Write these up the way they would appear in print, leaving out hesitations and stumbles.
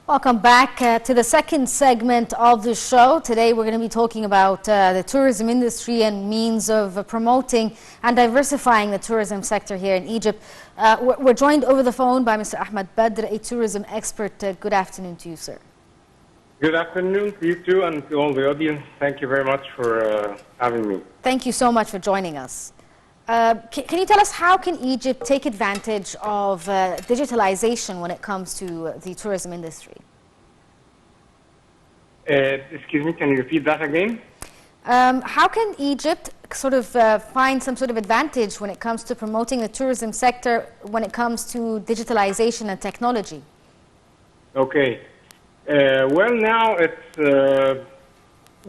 Welcome back to the second segment of the show. Today we're going to be talking about the tourism industry and means of promoting and diversifying the tourism sector here in Egypt. We're joined over the phone by Mr. Ahmed Badr, a tourism expert. Good afternoon to you, sir. Good afternoon to you too and to all the audience. Thank you very much for having me. Thank you so much for joining us. Can you tell us how can Egypt take advantage of digitalization when it comes to the tourism industry? Excuse me, can you repeat that again? How can Egypt sort of find some sort of advantage when it comes to promoting the tourism sector when it comes to digitalization and technology? Okay. Well, now it's...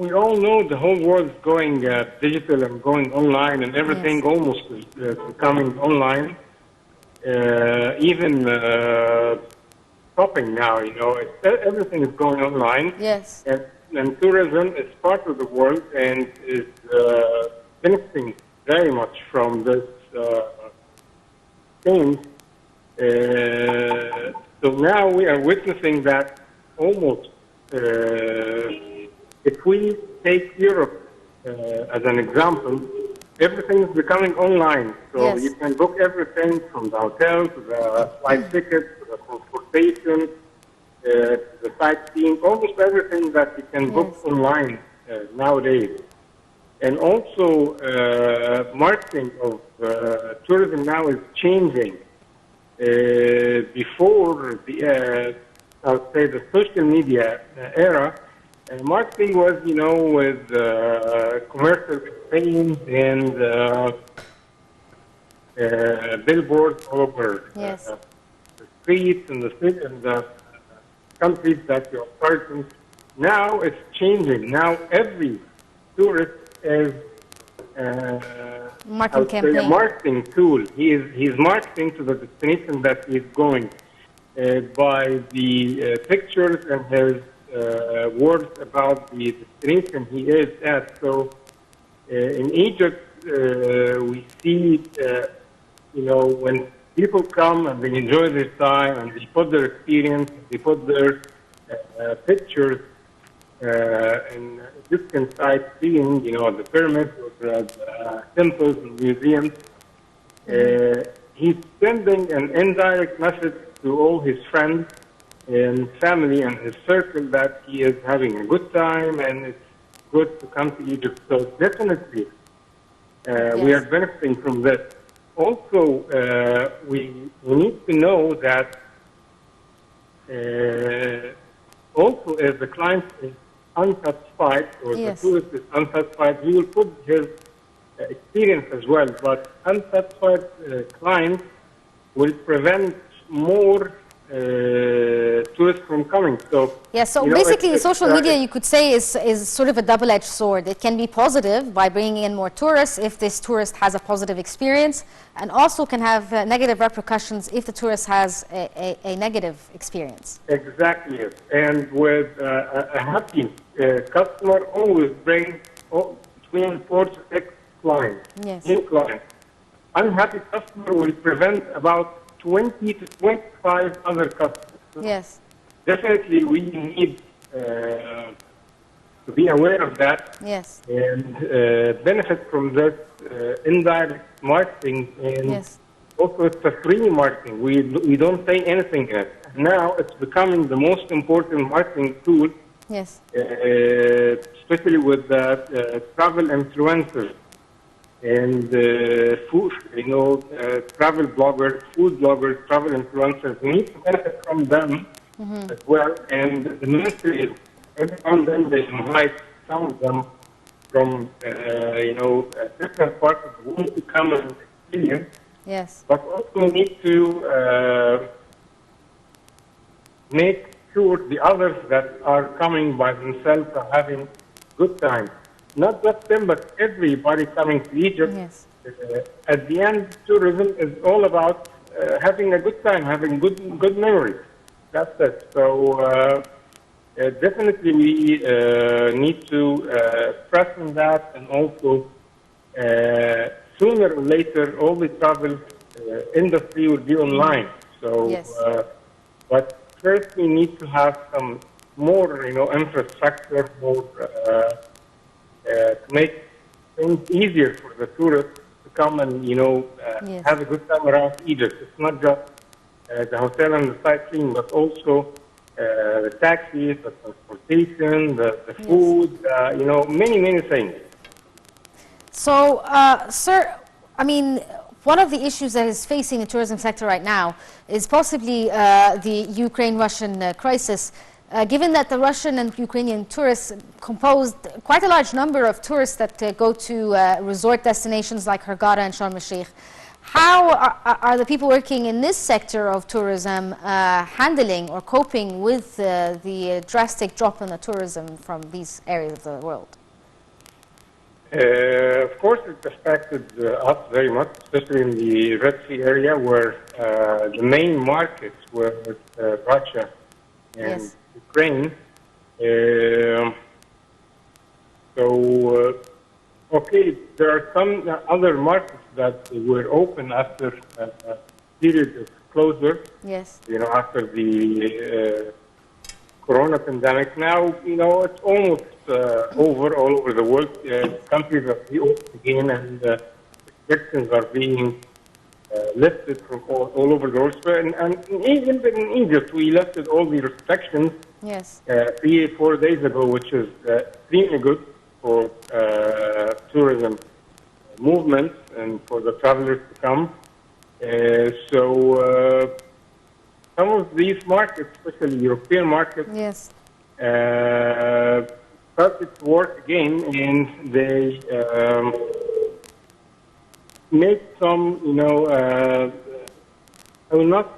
we all know the whole world is going digital and going online, and everything almost is becoming online. Even shopping now, you know, everything is going online. Yes. And tourism is part of the world and is benefiting very much from this change. So now we are witnessing that almost. If we take Europe as an example, everything is becoming online. So you can book everything from the hotel to the flight tickets, to the transportation, to the sightseeing, almost everything that you can book online nowadays. And also, marketing of tourism now is changing. Before the, I would say, the social media era, marketing was, you know, with commercial campaigns and billboards all over the streets and the countries that you're present. Now it's changing. Now every tourist is a marketing tool. He's marketing to the destination that he's going by the pictures and his words about the destination he is at. So in Egypt, we see, you know, when people come and they enjoy their time and they put their experience, they put their pictures in different sightseeing, you know, the pyramids or the temples and museums. He's sending an indirect message to all his friends and family and his circle that he is having a good time and it's good to come to Egypt. So definitely we are benefiting from this. Also, we need to know that also if the client is unsatisfied or the tourist is unsatisfied, he will put his experience as well. But unsatisfied clients will prevent more tourists from coming. So so basically social media, you could say, is sort of a double-edged sword. It can be positive by bringing in more tourists if this tourist has a positive experience, and also can have negative repercussions if the tourist has a negative experience. Exactly. And with a happy customer always brings between 4 to 6 clients, new clients. Unhappy customer will prevent about 20 to 25 other customers. Definitely we need to be aware of that and benefit from this indirect marketing. And also it's a free marketing. We don't pay anything in it. Now it's becoming the most important marketing tool, especially with the travel influencers and food, you know, travel bloggers, food bloggers, travel influencers. We need to benefit from them as well. And the ministry is, every now and then they invite some of them from, you know, different parts of the world to come and experience. But also need to make sure the others that are coming by themselves are having good time. Not just them, but everybody coming to Egypt. At the end, tourism is all about having a good time, having good memories. That's it. So definitely we need to press on that, and also sooner or later, all the travel industry will be online. So, but first we need to have some more, infrastructure, more to make things easier for the tourists to come and, Yes. have a good time around Egypt. It's not just the hotel and the sightseeing, but also the taxis, the transportation, the food, many, many things. So, sir, I mean, one of the issues that is facing the tourism sector right now is possibly the Ukraine-Russian crisis. Given that the Russian and Ukrainian tourists composed quite a large number of tourists that go to resort destinations like Hurghada and Sharm el-Sheikh, how are the people working in this sector of tourism handling or coping with the drastic drop in the tourism from these areas of the world? Of course, it affected us very much, especially in the Red Sea area, where the main markets were with Russia and Ukraine. Okay, there are some other markets that were open after a period of closure. Yes. After the Corona pandemic. Now, it's almost over all over the world. Countries are reopened again, and restrictions are being lifted from all over the world. And even in Egypt, we lifted all the restrictions 3-4 days ago, which is extremely good for tourism movement and for the travelers to come. Some of these markets, especially European markets, started to work again, and they make some, I will not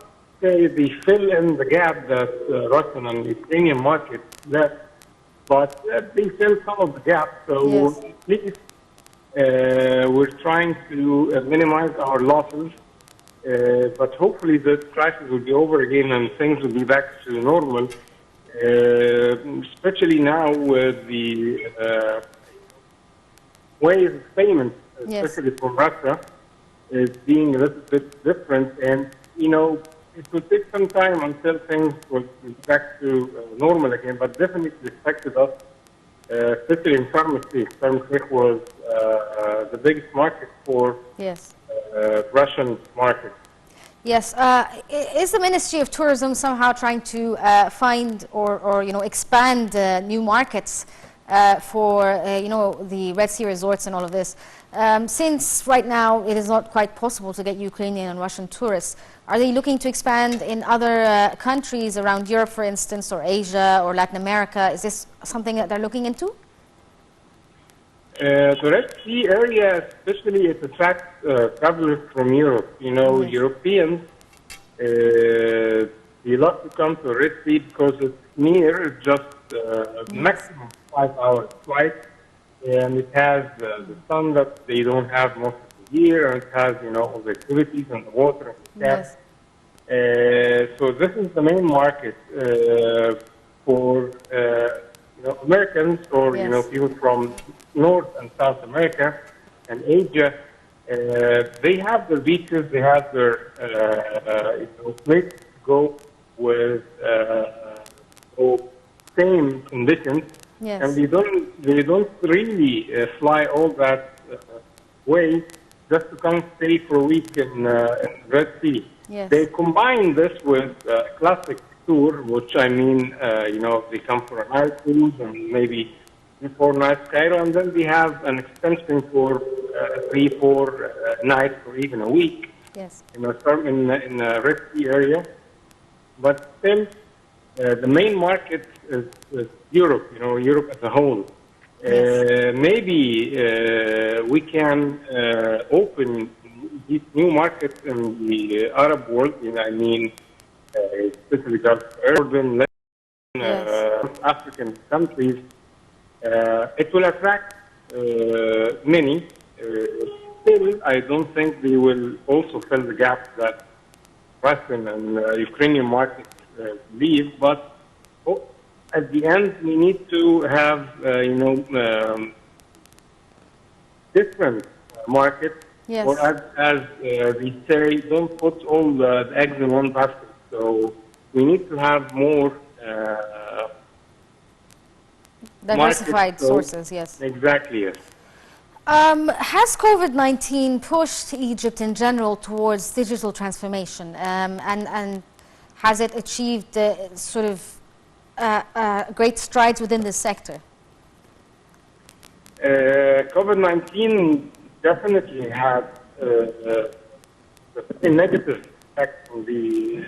say they fill in the gap that Russian and Ukrainian markets left, but they fill some of the gap. So at least we're trying to minimize our losses. But hopefully this crisis will be over again and things will be back to normal, especially now with the ways of payment, especially from Russia, is being a little bit different. And, it will take some time until things will be back to normal again, but definitely affected us, especially in Sharm el-Sheikh. Sharm el-Sheikh was the biggest market for Russian market. Yes. Is the Ministry of Tourism somehow trying to find or expand new markets for the Red Sea resorts and all of this? Since right now it is not quite possible to get Ukrainian and Russian tourists, are they looking to expand in other countries around Europe, for instance, or Asia or Latin America? Is this something that they're looking into? The Red Sea area, especially, it attracts travelers from Europe. Europeans, they love to come to Red Sea because it's near, it's just maximum 5 hours flight, and it has the sun that they don't have most of the year, and it has, all the activities and the water and the camp. So this is the main market for Americans or people from North and South America and Asia. They have their beaches, they have their places to go with same conditions, and they don't really fly all that way just to come stay for a week in Red Sea. They combine this with classic tour, which I mean, they come for a night cruise and maybe 3-4 nights Cairo, and then they have an extension for 3-4 nights or even a week. In the Red Sea area. But still, the main market is Europe, Europe as a whole. Maybe we can open these new markets in the Arab world, especially Gulf Jordan, African countries. It will attract many. Still, I don't think they will also fill the gap that Russian and Ukrainian markets leave. But at the end, we need to have, different markets. Or as we say, don't put all the eggs in one basket. So we need to have more Diversified markets. So sources, yes. exactly, yes. Has COVID-19 pushed Egypt in general towards digital transformation, and has it achieved sort of great strides within this sector? COVID-19 definitely had a negative effect on the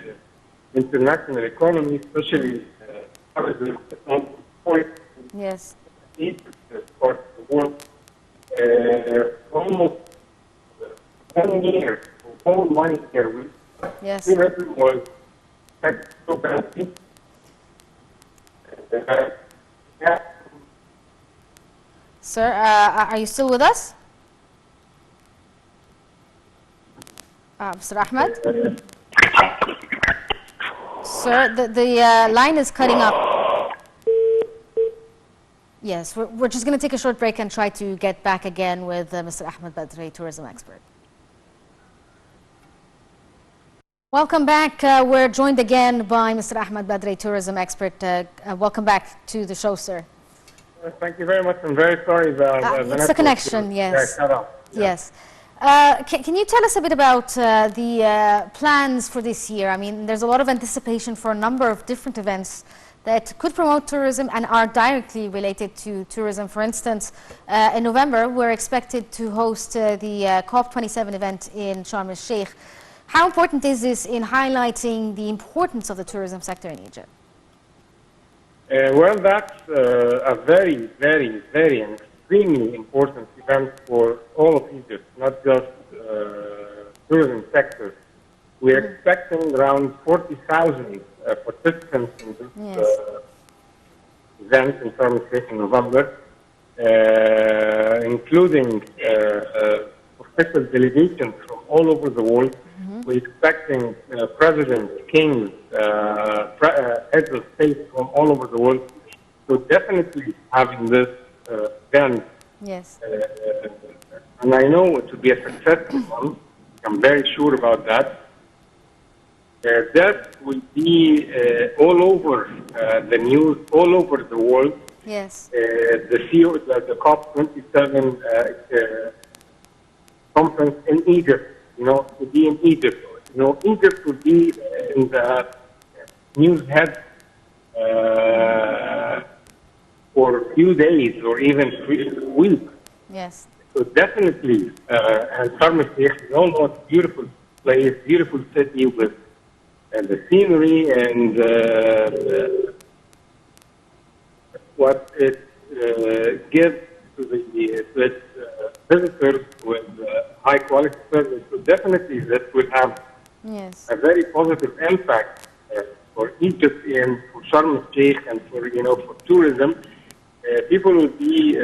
international economy, especially Yes. part of the world. Almost 10 years, whole 1 year, Yes. was affected so badly. Yeah. Sir, are you still with us? Mr. Ahmed? Sir, the line is cutting up. Yes, we're just going to take a short break and try to get back again with Mr. Ahmed Badr, tourism expert. Welcome back. We're joined again by Mr. Ahmed Badr, tourism expert. Welcome back to the show, sir. Thank you very much. I'm very sorry about it's the connection, yes. Yes. Can you tell us a bit about the plans for this year? I mean, there's a lot of anticipation for a number of different events that could promote tourism and are directly related to tourism. For instance, in November, we're expected to host the COP27 event in Sharm el-Sheikh. How important is this in highlighting the importance of the tourism sector in Egypt? Well, that's a very, very, very and extremely important event for all of Egypt, not just tourism sector. We're expecting around 40,000 participants in this event in Sharm el-Sheikh in November, including official delegations from all over the world. We're expecting presidents, kings, heads of state from all over the world. So definitely having this event, and I know it will be a successful one. I'm very sure about that. That will be all over the news, all over the world. Yes. The COP27 conference in Egypt, to be in Egypt. Egypt will be in the news head for a few days or even weeks. Yes. So definitely, and Sharm el-Sheikh, we all know it's a beautiful place, beautiful city with the scenery and what it gives to its visitors with high quality service. So definitely this will have a very positive impact for Egypt and for Sharm el-Sheikh and for for tourism. People will be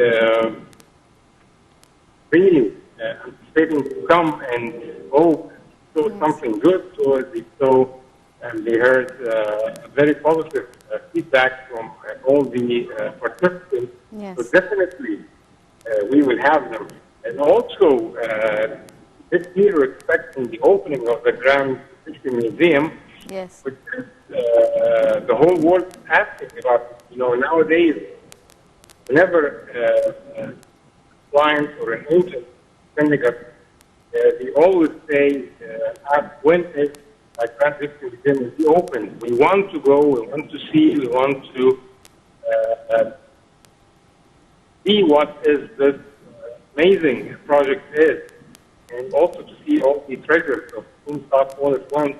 really anticipating to come and saw something good. And they heard very positive feedback from all the participants. Yes. So definitely we will have them. And also this year we're expecting the opening of the Grand History Museum, which is the whole world is asking about. Nowadays, whenever a client or an agent sending us, they always say, ask when is a Grand History Museum will be open. We want to go, we want to see, we want to see what is this amazing project is, and also to see all the treasures of Moonstock all at once.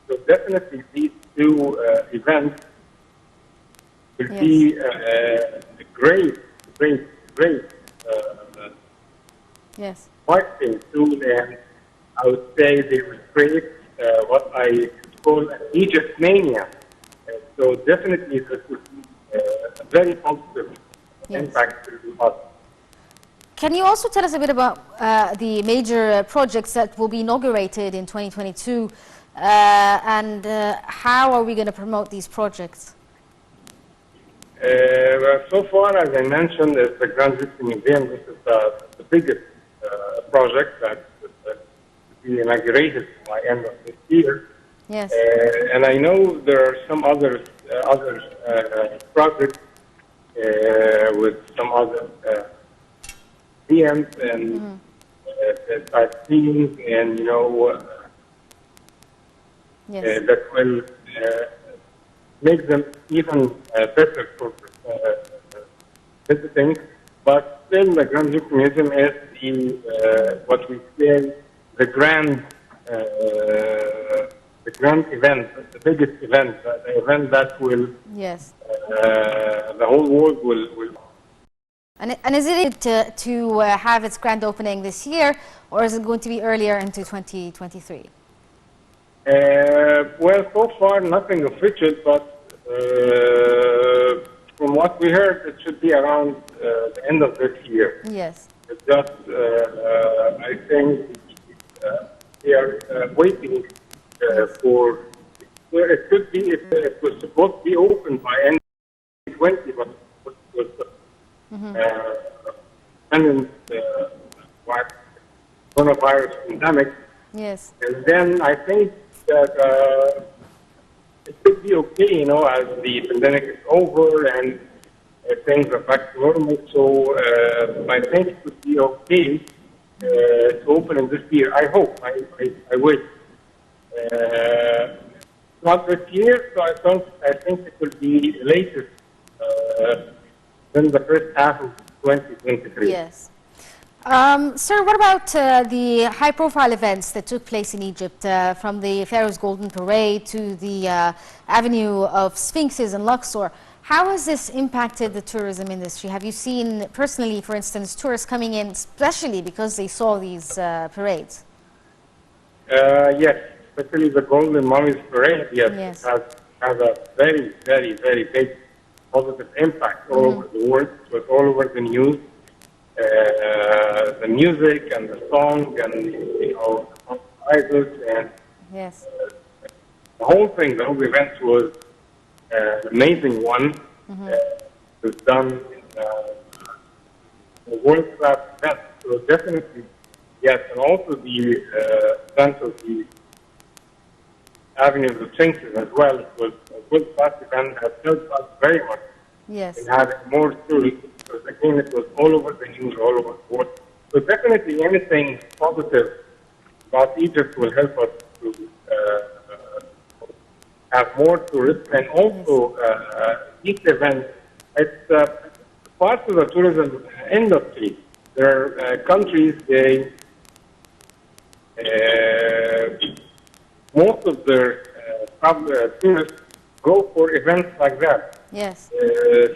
So definitely these two events will be a great marketing tool, and I would say they will create what I could call an Egypt mania. So definitely this would be a very positive impact to us. Can you also tell us a bit about the major projects that will be inaugurated in 2022 and how are we going to promote these projects? Well, so far, as I mentioned, is the Grand History Museum. This is the biggest project that will be inaugurated by end of this year. Yes. And I know there are some other projects with some other PMs and type teams, and Yes. that will make them even better for visiting. But still, the Grand Duke Museum is the what we say the grand event, the biggest event, the event that will Yes. the whole world will. And is it to have its grand opening this year, or is it going to be earlier into 2023? Well, so far nothing official, but from what we heard, it should be around the end of this year. Yes. It's just, I think we are waiting for. Well, it could be if it was supposed to be open by end of 2020, but it was dependent coronavirus pandemic. Yes. And then I think that it could be okay, as the pandemic is over and things are back to normal. So I think it would be okay to open in this year. I hope. I wish. Not this year, so I think it will be latest in the first half of 2023. Yes. Sir, what about the high-profile events that took place in Egypt, from the Pharaoh's Golden Parade to the Avenue of Sphinxes in Luxor? How has this impacted the tourism industry? Have you seen personally, for instance, tourists coming in especially because they saw these parades? Yes, especially the Golden Mummy's Parade, Yes. has a very, very, very big positive impact all over the world. It was all over the news. The music and the song and the idols and Yes. the whole thing, the whole event was an amazing one. It was done in a world-class event. So definitely, yes, and also the event of the Avenue of the Sphinxes as well. It was a world-class event that helped us very much Yes. in having more tourists. Because again, it was all over the news, all over the world. So definitely anything positive about Egypt will help us to have more tourists. And also, each event, it's part of the tourism industry. There are countries, most of their tourists go for events like that. Yes.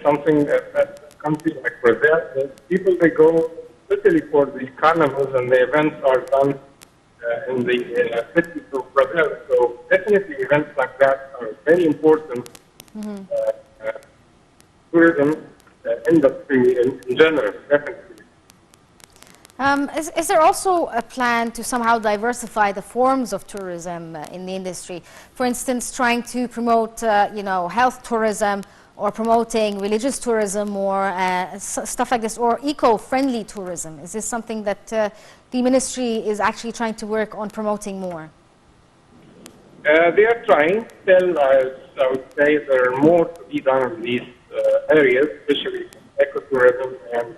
Something that countries like Brazil, people they go especially for the carnivals, and the events are done in the cities of Brazil. So definitely events like that are very important tourism industry in general, definitely. Is there also a plan to somehow diversify the forms of tourism in the industry? For instance, trying to promote, health tourism, or promoting religious tourism, or stuff like this, or eco-friendly tourism? Is this something that the ministry is actually trying to work on promoting more? They are trying. Still, I would say there are more to be done in these areas, especially ecotourism and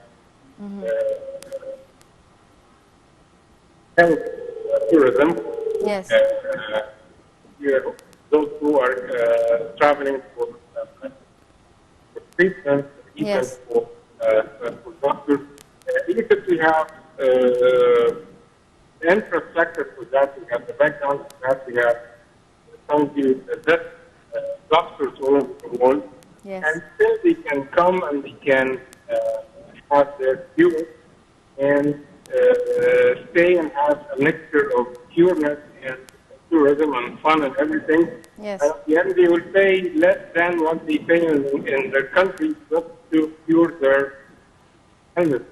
health tourism. Yes. Those who are traveling for treatment, even Yes. for doctors. Egypt, we have the infrastructure for that. We have the background for that. We have some of the best doctors all over the world. Yes. And still they can come and they can have their cure and stay and have a mixture of cureness and tourism and fun and everything. Yes. And at the end, they will pay less than what they pay in their country just to cure their illness.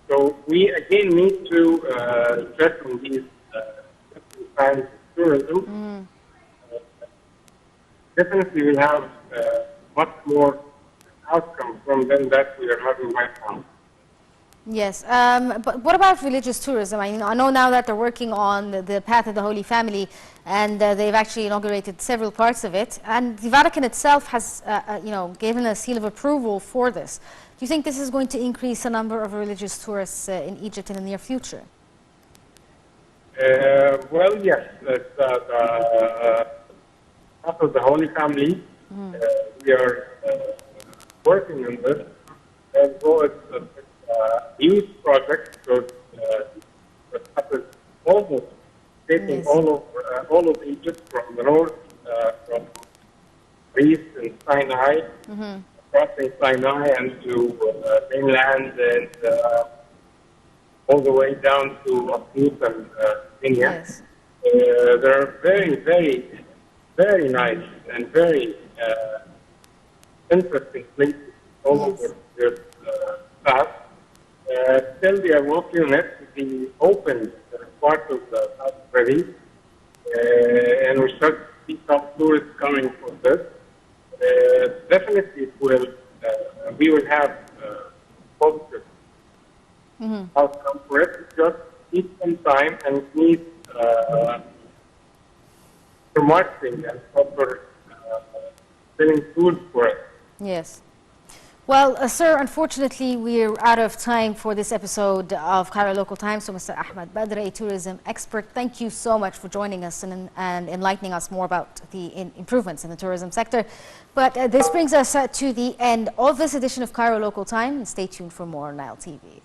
So we again need to stress on these kinds of tourism. Definitely, we have much more outcome from them that we are having right now. Yes, but what about religious tourism? I mean, I know now that they're working on the Path of the Holy Family, and they've actually inaugurated several parts of it. And the Vatican itself has, given a seal of approval for this. Do you think this is going to increase the number of religious tourists in Egypt in the near future? Well, yes. The Path of the Holy Family, we are working on this. As well as huge project because it happens almost taking all of Egypt from the north, from Greece and Sinai, crossing Sinai and to mainland and all the way down to Ahmed and Kenya. Yes. There are very, very, very nice and very interesting places all over this path. Still, we are working on it to be open part of the path already, and we start to see some tourists coming for this. Definitely, it will. We will have positive outcome for it. It just needs some time and it needs marketing and proper selling tools for it. Yes. Well, sir, unfortunately, we're out of time for this episode of Cairo Local Times. So, Mr. Ahmed Badr, a tourism expert, thank you so much for joining us and enlightening us more about the improvements in the tourism sector. But this brings us to the end of this edition of Cairo Local Time. And stay tuned for more on Nile TV.